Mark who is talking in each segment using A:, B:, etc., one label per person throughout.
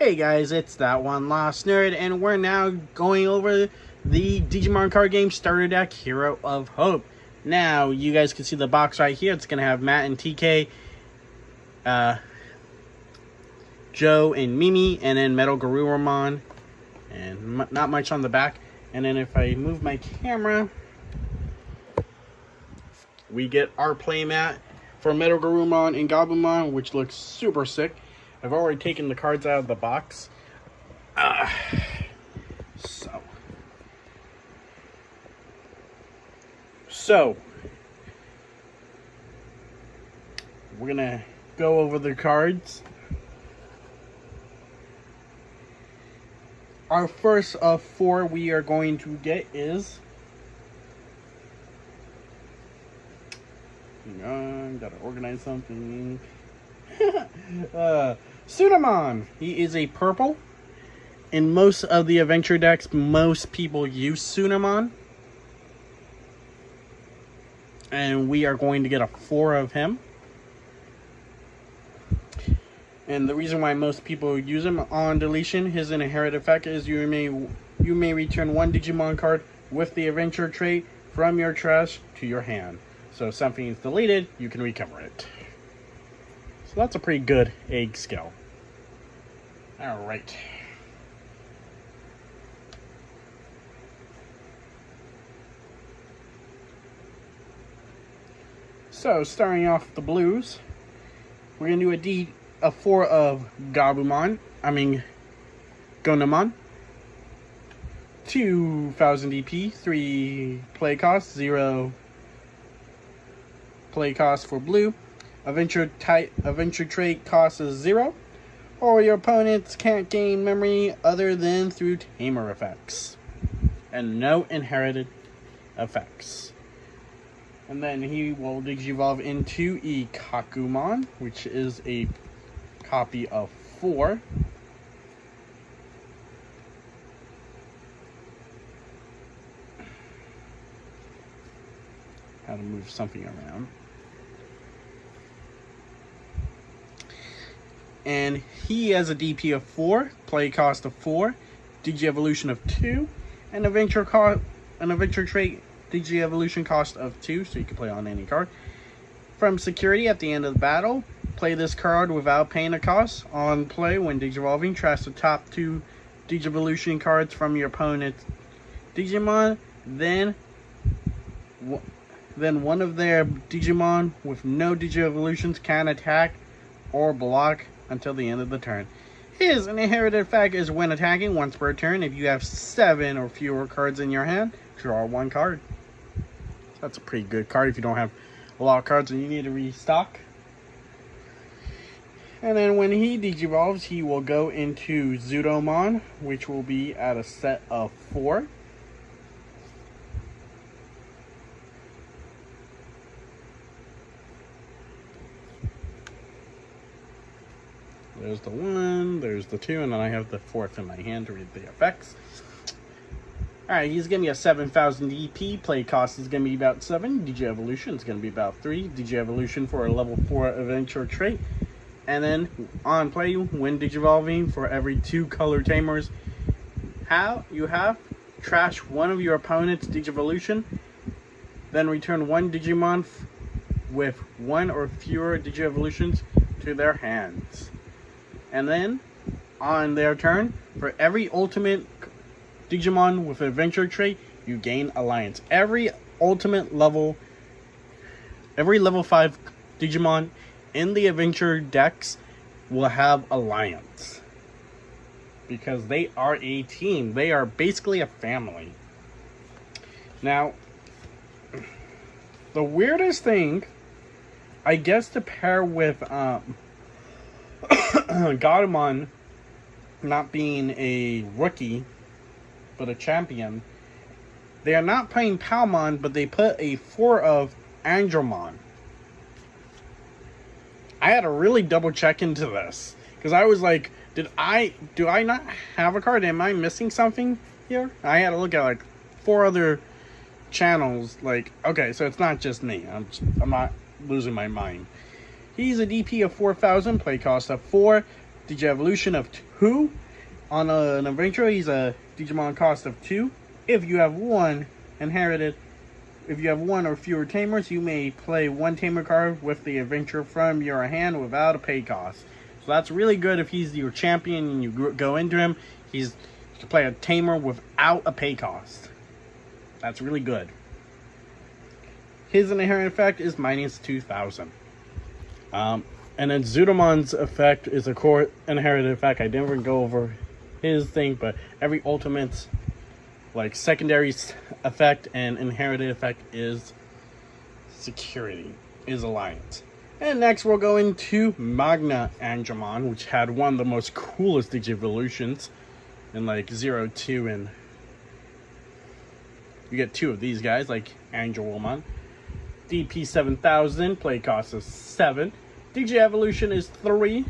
A: Hey guys, it's that one lost nerd, and we're now going over the Digimon card game starter deck Hero of Hope. Now, you guys can see the box right here. It's going to have Matt and TK, Joe and Mimi, and then Metal Garurumon, and not much on the back. And then if I move my camera, we get our playmat for Metal Garurumon and Gabumon, which looks super sick. I've already taken the cards out of the box. So we're gonna go over the cards. Our first of four we are going to get is hang on, gotta organize something. Sunamon. He is a purple. In most of the adventure decks, most people use Sunamon. And we are going to get a 4 of him. And the reason why most people use him on deletion, his inherent effect is you may return one Digimon card with the adventure trait from your trash to your hand. So if something is deleted, you can recover it. So that's a pretty good egg skill. Alright. So, starting off the blues, we're going to do a 4 of Gonamon. 2000 DP, 3 play cost, 0 play cost for blue. Adventure trait cost is 0. Or your opponents can't gain memory other than through tamer effects. And no inherited effects. And then he will Digivolve into Ikakumon, which is a copy of 4. How to move something around. And he has a DP of 4, play cost of 4, Digi-Evolution of 2, and adventure trait Digi-Evolution cost of 2, so you can play on any card. From security, at the end of the battle, play this card without paying a cost. On play, when Digivolving, trash the top 2 Digi-Evolution cards from your opponent's Digimon, then one of their Digimon with no Digi-Evolutions can attack or block until the end of the turn. His inherited effect is when attacking once per turn. If you have 7 or fewer cards in your hand, draw 1 card. That's a pretty good card if you don't have a lot of cards and you need to restock. And then when he Digivolves, he will go into Zudomon, which will be at a set of 4. There's the 1, there's the 2, and then I have the 4th in my hand to read the effects. Alright, he's going to be a 7000 DP. Play cost is going to be about 7. Digi-Evolution is going to be about 3. Digi-Evolution for a level 4 adventure trait. And then, on play, when Digivolving, for every 2 color tamers, you have trash one of your opponent's Digi-Evolution. Then return 1 Digimon with 1 or fewer Digi-Evolutions to their hands. And then, on their turn, for every ultimate Digimon with adventure trait, you gain alliance. Every level 5 Digimon in the adventure decks will have alliance. Because they are a team. They are basically a family. Now, the weirdest thing, I guess, to pair with Gabumon not being a rookie but a champion, they are not playing Palmon, but they put a 4 of Andromon. I had to really double check into this because I was like, do I not have a card? Am I missing something here? I had to look at like 4 other channels. Like, okay, so it's not just me. I'm not losing my mind. He's a DP of 4000, play cost of 4, Digievolution of 2. On an adventure, he's a Digimon cost of 2. If you have one or fewer tamers, you may play one tamer card with the adventure from your hand without a pay cost. So that's really good if he's your champion and you go into him. You can play a tamer without a pay cost. That's really good. His inherent effect is minus 2,000. And then Zudomon's effect is a core inherent effect. I didn't even go over his thing, but every ultimate's like secondary effect and inherited effect is security, is alliance. And next we'll go into Magna Angemon, which had one of the most coolest Digivolutions in like 0, 2, and you get 2 of these guys, like Angelwomon. DP 7000, play cost is 7. Digievolution is 3.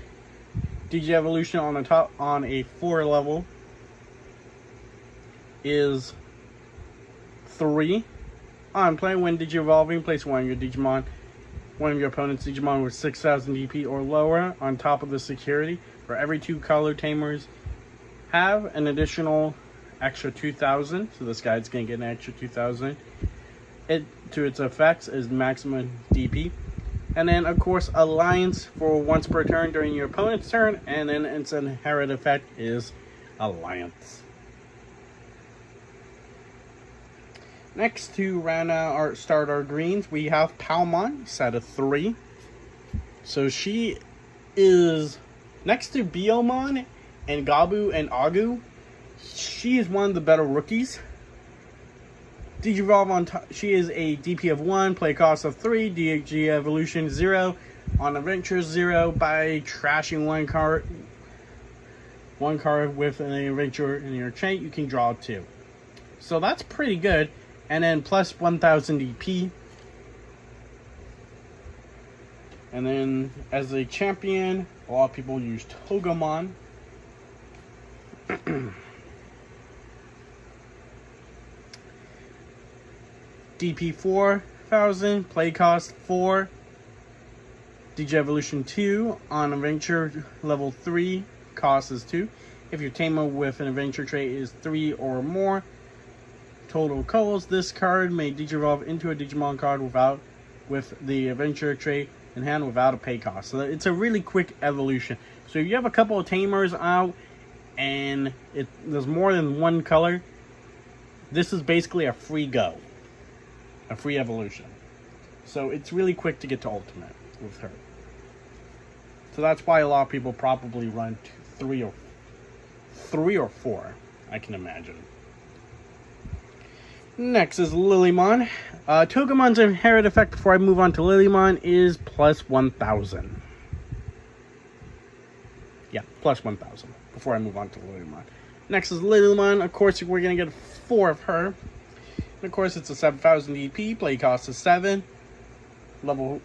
A: Digievolution on the top on a 4 level is 3. On play, when Digievolving, place one of your Digimon, one of your opponent's Digimon with 6,000 DP or lower on top of the security. For every 2 color tamers have an additional extra 2,000. So this guy's gonna get an extra 2,000. To its effects is maximum DP. And then, of course, Alliance for once per turn during your opponent's turn. And then its inherent effect is Alliance. Next, to round out start our greens, we have Palmon, set of 3. So she is next to Biomon and Gabu and Agu. She is one of the better rookies. Digivolve on top. She is a DP of 1, play cost of 3, Digievolution 0, on adventure 0 by trashing one card with an adventure in your chain. You can draw 2. So that's pretty good. And then plus 1,000 DP. And then as a champion, a lot of people use Togemon. DP 4,000, play cost 4, Digievolution 2, on adventure level 3, cost is 2. If your tamer with an adventure trait is 3 or more total colors, this card may digivolve into a Digimon card with the adventure trait in hand without a pay cost. So it's a really quick evolution. So if you have a couple of tamers out and there's more than one color, this is basically a free go. A free evolution. So it's really quick to get to ultimate with her. So that's why a lot of people probably run 3 or 4, I can imagine. Next is Lilymon. Togemon's inherent effect before I move on to Lilymon is plus 1,000. Yeah, plus 1,000 before I move on to Lilymon. Next is Lilymon. Of course, we're going to get 4 of her. And of course, it's a 7,000 DP. Play cost is 7. Level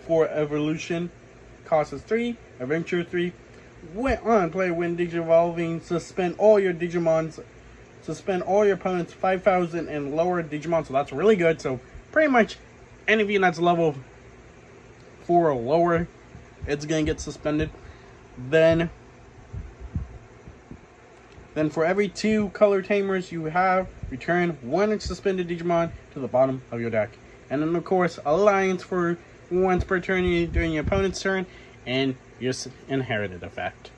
A: 4 evolution cost is 3. Adventure 3. When Digivolving, suspend all your Digimons. Suspend all your opponents 5,000 and lower Digimon. So that's really good. So pretty much anything that's level 4 or lower, it's going to get suspended. Then for every 2 color tamers you have, return 1 suspended Digimon to the bottom of your deck. And then, of course, Alliance for once per turn during your opponent's turn, and your inherited effect.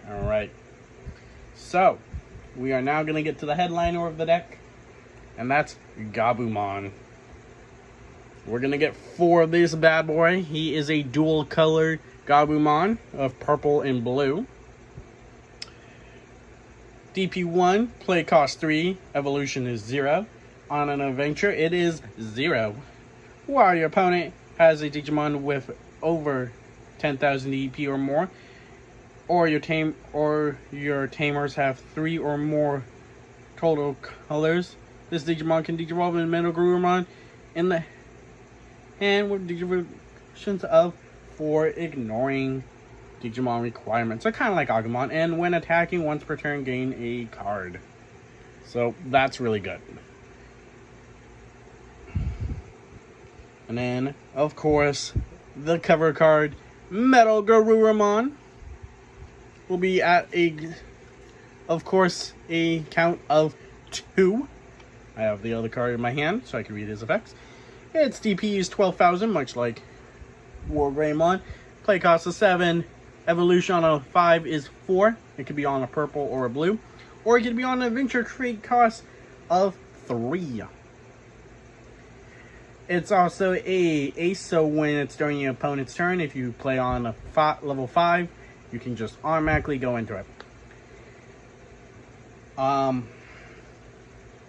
A: Alright. So, we are now going to get to the headliner of the deck, and that's Gabumon. We're going to get 4 of this bad boy. He is a dual color Gabumon of purple and blue. DP 1, play cost 3, evolution is 0. On an adventure, it is 0. While your opponent has a Digimon with over 10,000 DP or more, or your tamers have 3 or more total colors, this Digimon can Digivolve in Metal Garurumon in the hand with Digivolutions of 4, ignoring Digimon requirements. So kind of like Agumon, and when attacking once per turn, gain a card. So that's really good. And then, of course, the cover card, Metal Garurumon. will be at of course, a count of 2. I have the other card in my hand, so I can read his effects. Its DP is 12,000, much like War Greymon. Play cost is 7. Evolution on a 5 is 4. It could be on a purple or a blue. Or it could be on an adventure trait cost of 3. It's also a ace, so when it's during your opponent's turn, if you play on a level 5, you can just automatically go into it.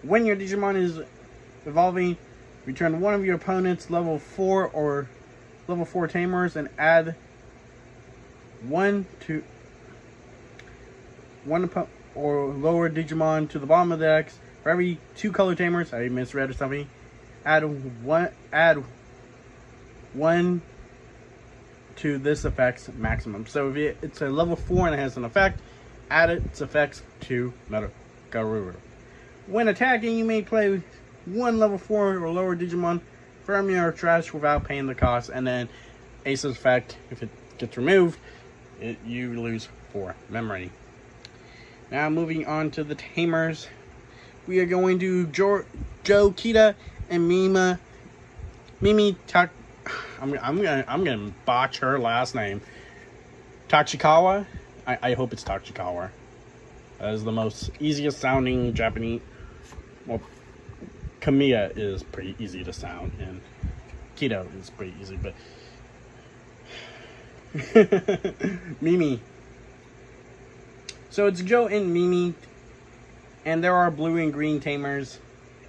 A: When your Digimon is evolving, return one of your opponent's level 4 or level 4 tamers and add one or lower Digimon to the bottom of the deck. For every 2 color tamers, I misread or something, add one to this effect's maximum. So if it's a level 4 and it has an effect, add its effects to Metagaruru. When attacking, you may play 1 level 4 or lower Digimon from your trash without paying the cost, and then Ace's effect, if it gets removed, you lose 4 memory. Now moving on to the tamers, we are going to Joe Kita and Mimi I'm gonna botch her last name. Tachikawa. I hope it's Tachikawa. That is the most easiest sounding Japanese. Well, Kamiya is pretty easy to sound, and Kido is pretty easy, but Mimi. So it's Joe and Mimi, and there are blue and green tamers.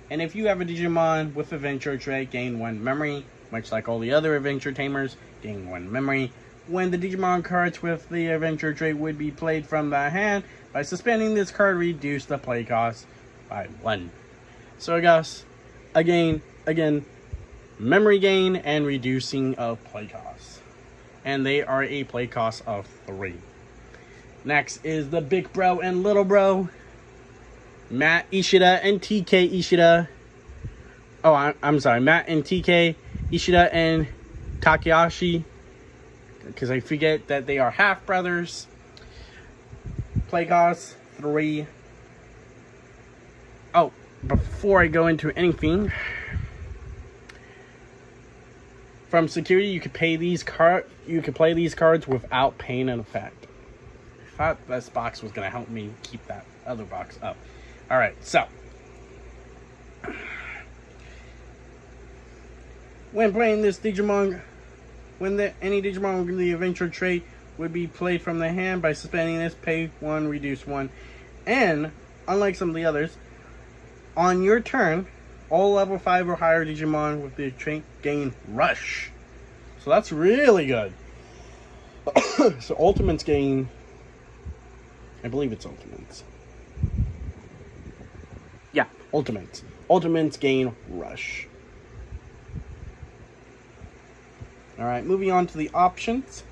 A: And if you have a Digimon with Adventure trait, gain 1 memory, much like all the other Adventure tamers, gain 1 memory. When the Digimon cards with the Adventure trait would be played from the hand, by suspending this card, reduce the play cost by 1. So I guess, again, memory gain and reducing of play costs. And they are a play cost of 3. Next is the big bro and little bro, Matt Ishida and TK Ishida. Oh, I'm sorry, Matt and TK Ishida and Takahashi, because I forget that they are half brothers. Play cost 3. Oh, before I go into anything, from security, you could play these cards without paying an effect. I thought this box was gonna help me keep that other box up. All right, so when playing this Digimon, any Digimon with the Adventure trait would be played from the hand. By suspending this, pay 1, reduce 1. And, unlike some of the others, on your turn, all level 5 or higher Digimon with the trait gain Rush. So that's really good. So Ultimates gain, I believe it's Ultimates. Yeah, Ultimates. Ultimates gain Rush. Alright, moving on to the options.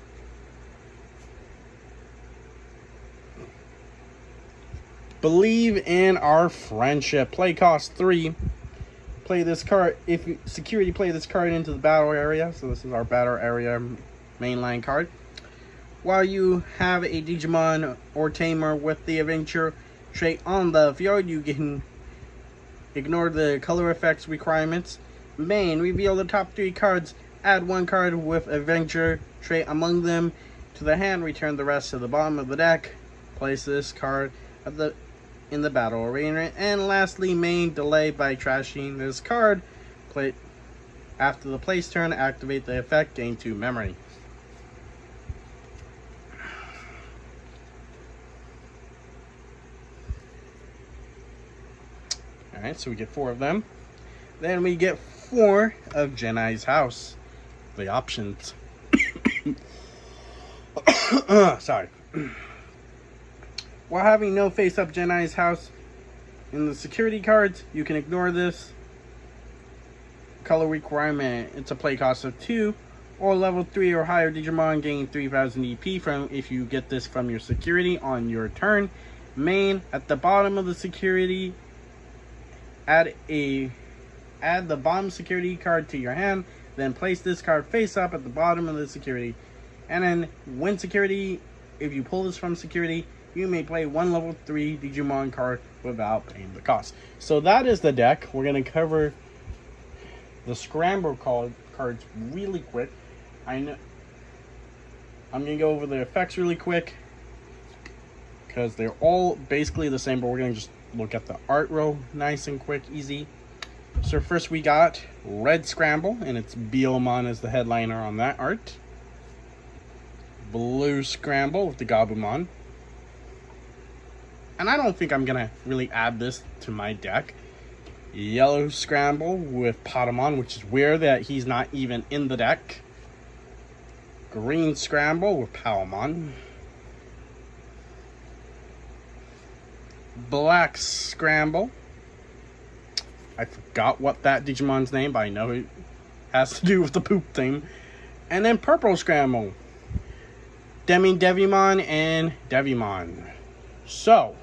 A: Believe in our friendship. Play cost 3. Play this card. If security, play this card into the battle area. So this is our battle area mainline card. While you have a Digimon or Tamer with the Adventure trait on the field, you can ignore the color effects requirements. Main, reveal the top 3 cards. Add 1 card with Adventure trait among them to the hand. Return the rest to the bottom of the deck. Place this card in the battle arena. And lastly, main, delay by trashing this card. Play after the place turn. Activate the effect. Gain 2 memory. Alright, so we get 4 of them. Then we get 4 of Genai's house. The options. Sorry. While having no face-up Genai's house in the security cards, you can ignore this color requirement. It's a play cost of 2, or level 3 or higher Digimon gain 3000 EP from if you get this from your security on your turn. Main, at the bottom of the security, add the bottom security card to your hand, then place this card face up at the bottom of the security. And then when security if you pull this from security, you may play one level 3 Digimon card without paying the cost. So that is the deck. We're going to cover the scramble cards really quick. I know I'm going to go over the effects really quick because they're all basically the same, but we're going to just look at the art real nice and quick, easy. So first we got Red Scramble, and it's Beelmon as the headliner on that art. Blue Scramble with the Gabumon. And I don't think I'm going to really add this to my deck. Yellow Scramble with Patamon, which is weird that he's not even in the deck. Green Scramble with Palmon. Black Scramble. I forgot what that Digimon's name, but I know it has to do with the poop thing. And then Purple Scramble. Devimon and Devimon. So,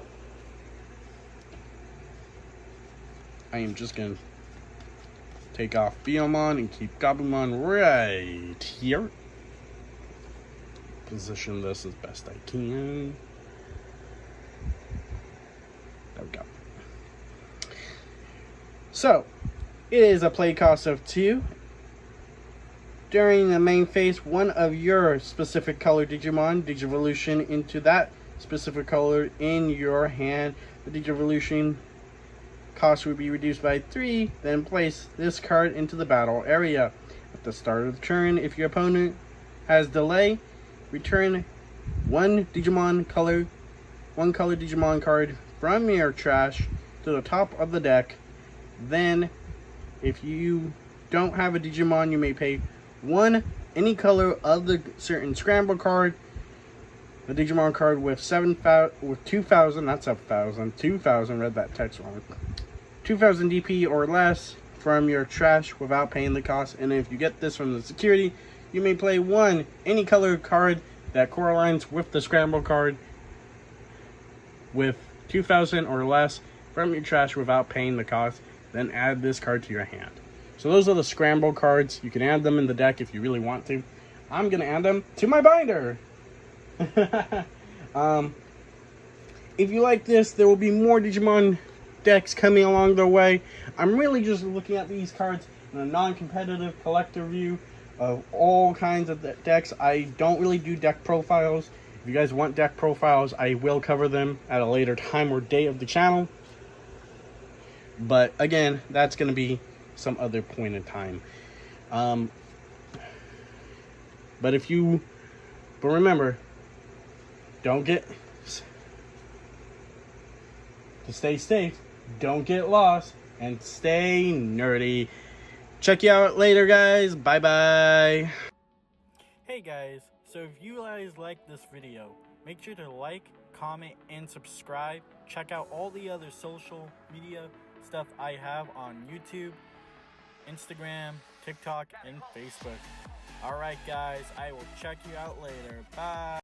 A: I am just going to take off Beelmon and keep Gabumon right here. Position this as best I can. There we go. So, it is a play cost of 2. During the main phase, one of your specific color Digimon Digivolution into that specific color in your hand. The Digivolution cost would be reduced by 3. Then place this card into the battle area. At the start of the turn, if your opponent has delay, return one color Digimon card from your trash to the top of the deck. Then, if you don't have a Digimon, you may pay any color of the certain scramble card, the Digimon card with 2,000, not 7,000, 2,000, read that text wrong, 2,000 DP or less from your trash without paying the cost. And if you get this from the security, you may play any color card that correlates with the scramble card with 2,000 or less from your trash without paying the cost. Then add this card to your hand. So those are the scramble cards. You can add them in the deck if you really want to. I'm going to add them to my binder. If you like this, there will be more Digimon decks coming along the way. I'm really just looking at these cards in a non-competitive collector view of all kinds of decks. I don't really do deck profiles. If you guys want deck profiles, I will cover them at a later time or day of the channel. But again, that's going to be some other point in time. But remember, to stay safe, don't get lost, and stay nerdy. Check you out later, guys. Bye bye. Hey guys, so if you guys like this video, make sure to like, comment, and subscribe. Check out all the other social media stuff I have on YouTube, Instagram, TikTok, and Facebook. Alright guys, I will check you out later. Bye.